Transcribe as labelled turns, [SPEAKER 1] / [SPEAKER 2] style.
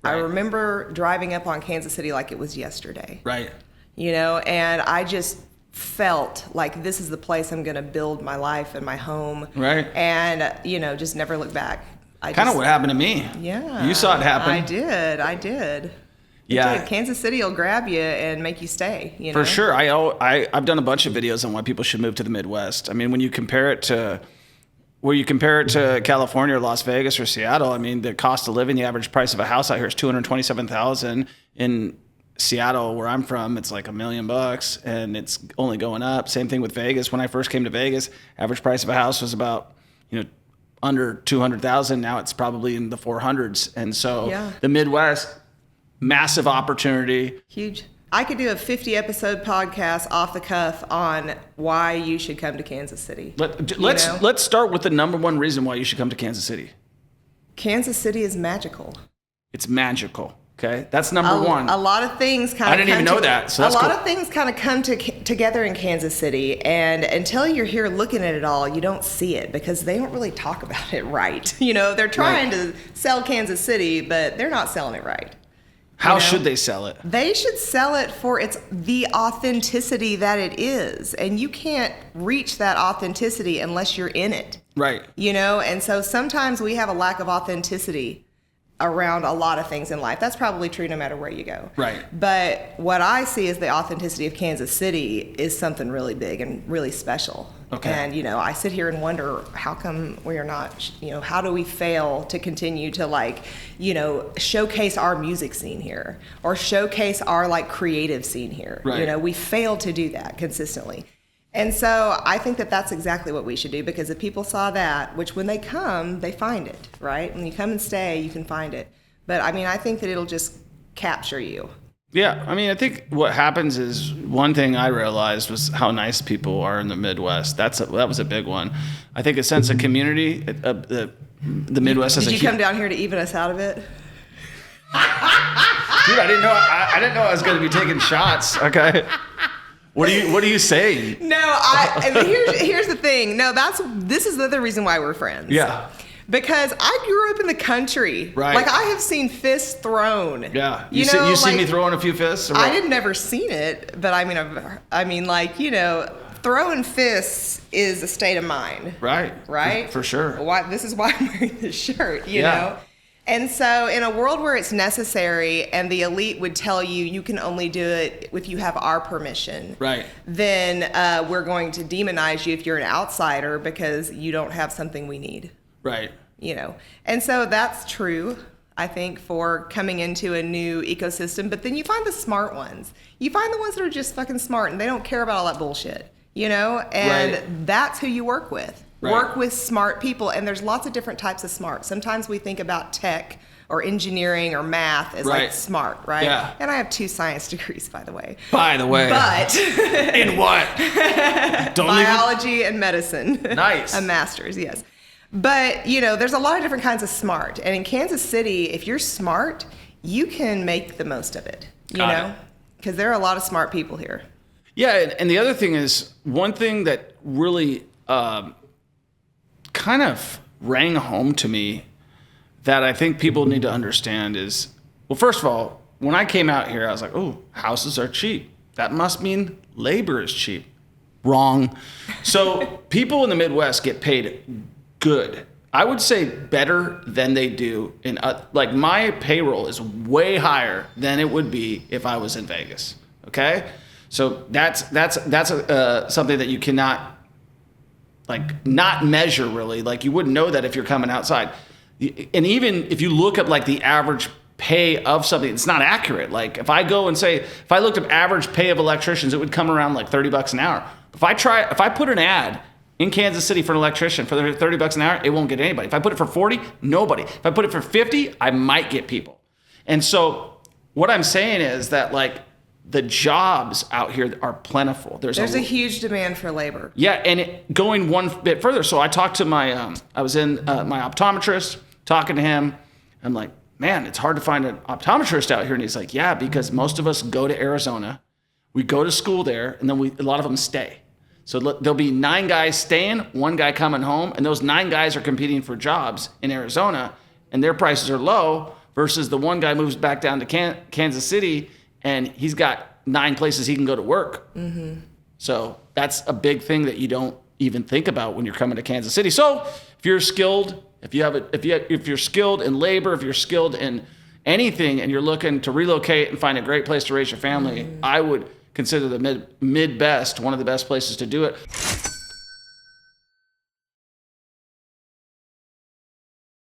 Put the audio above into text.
[SPEAKER 1] I remember driving up on Kansas City like it was yesterday.
[SPEAKER 2] Right.
[SPEAKER 1] And I just felt like this is the place I'm going to build my life and my home.
[SPEAKER 2] Right.
[SPEAKER 1] And, just never look back.
[SPEAKER 2] Kind of what happened to me.
[SPEAKER 1] Yeah.
[SPEAKER 2] You saw it happen.
[SPEAKER 1] I did.
[SPEAKER 2] Yeah.
[SPEAKER 1] Kansas City will grab you and make you stay,
[SPEAKER 2] For sure. I've done a bunch of videos on why people should move to the Midwest. I mean, when you compare it to California or Las Vegas or Seattle, I mean, the cost of living, the average price of a house out here is $227,000. In Seattle, where I'm from, it's like $1 million, and it's only going up. Same thing with Vegas. When I first came to Vegas, average price of a house was about, under $200,000. Now it's probably in the 400s. And so the Midwest, massive opportunity.
[SPEAKER 1] Huge. I could do a 50-episode podcast off the cuff on why you should come to Kansas City.
[SPEAKER 2] Let's start with the number one reason why you should come to Kansas City.
[SPEAKER 1] Kansas City is magical.
[SPEAKER 2] It's magical. Okay, that's number one.
[SPEAKER 1] A lot of things kind of.
[SPEAKER 2] I didn't even know that. So that's
[SPEAKER 1] a lot of things kind of come together in Kansas City, and until you're here looking at it all, you don't see it because they don't really talk about it right. They're trying to sell Kansas City, but they're not selling it right.
[SPEAKER 2] How should they sell it?
[SPEAKER 1] They should sell it for the authenticity that it is, and you can't reach that authenticity unless you're in it.
[SPEAKER 2] Right.
[SPEAKER 1] And so sometimes we have a lack of authenticity around a lot of things in life. That's probably true no matter where you go.
[SPEAKER 2] Right.
[SPEAKER 1] But what I see is the authenticity of Kansas City is something really big and really special.
[SPEAKER 2] Okay.
[SPEAKER 1] And, I sit here and wonder, how come we are not, how do we fail to continue to showcase our music scene here or showcase our creative scene here?
[SPEAKER 2] Right.
[SPEAKER 1] We fail to do that consistently. And so I think that that's exactly what we should do, because if people saw that, which when they come, they find it, right? When you come and stay, you can find it. But I think that it'll just capture you.
[SPEAKER 2] Yeah. I think what happens is, one thing I realized was how nice people are in the Midwest. That was a big one. I think a sense of community, the Midwest has a...
[SPEAKER 1] Did you come down here to even us out of it?
[SPEAKER 2] Dude, I didn't know I was going to be taking shots. Okay. What are you saying?
[SPEAKER 1] No, here's the thing. No, this is the other reason why we're friends.
[SPEAKER 2] Yeah.
[SPEAKER 1] Because I grew up in the country.
[SPEAKER 2] Right.
[SPEAKER 1] I have seen fists thrown.
[SPEAKER 2] Yeah. You see me throwing a few fists?
[SPEAKER 1] I had never seen it, but throwing fists is a state of mind.
[SPEAKER 2] Right.
[SPEAKER 1] Right?
[SPEAKER 2] For sure.
[SPEAKER 1] This is why I'm wearing this shirt, you know? And so in a world where it's necessary and the elite would tell you can only do it if you have our permission,
[SPEAKER 2] right? Then
[SPEAKER 1] we're going to demonize you if you're an outsider because you don't have something we need.
[SPEAKER 2] Right.
[SPEAKER 1] And so that's true, I think, for coming into a new ecosystem. But then you find the smart ones. You find the ones that are just fucking smart and they don't care about all that bullshit, And that's who you work with. Right. Work with smart people, and there's lots of different types of smart. Sometimes we think about tech or engineering or math as smart, right?
[SPEAKER 2] Yeah.
[SPEAKER 1] And I have 2 science degrees, by the way.
[SPEAKER 2] But in what?
[SPEAKER 1] Biology and medicine.
[SPEAKER 2] Nice.
[SPEAKER 1] A master's, yes. But there's a lot of different kinds of smart, and in Kansas City, if you're smart, you can make the most of it. Because there are a lot of smart people here.
[SPEAKER 2] Yeah, and the other thing is, one thing that really kind of rang home to me that I think people need to understand is, well, first of all, when I came out here, I was like, oh, houses are cheap. That must mean labor is cheap. Wrong. So people in the Midwest get paid good. I would say better than they do in my payroll is way higher than it would be if I was in Vegas. Okay, so that's something that you cannot not measure really. You wouldn't know that if you're coming outside. And even if you look up the average pay of something, it's not accurate. If I looked up average pay of electricians, it would come around $30 an hour. If I put an ad in Kansas City for an electrician for $30 an hour, it won't get anybody. If I put it for 40, nobody. If I put it for 50, I might get people. And so what I'm saying is that the jobs out here are plentiful. There's a
[SPEAKER 1] huge demand for labor.
[SPEAKER 2] Yeah, and going one bit further. So I talked to my optometrist, talking to him. I'm like, man, it's hard to find an optometrist out here. And he's like, yeah, because most of us go to Arizona. We go to school there, and then a lot of them stay. So there'll be 9 guys staying, 1 guy coming home, and those 9 guys are competing for jobs in Arizona, and their prices are low. versus the one guy moves back down to Kansas City and he's got 9 places he can go to work. So that's a big thing that you don't even think about when you're coming to Kansas City. So if you're skilled, if you're skilled in labor, if you're skilled in anything and you're looking to relocate and find a great place to raise your family, I would consider the Midwest one of the best places to do it.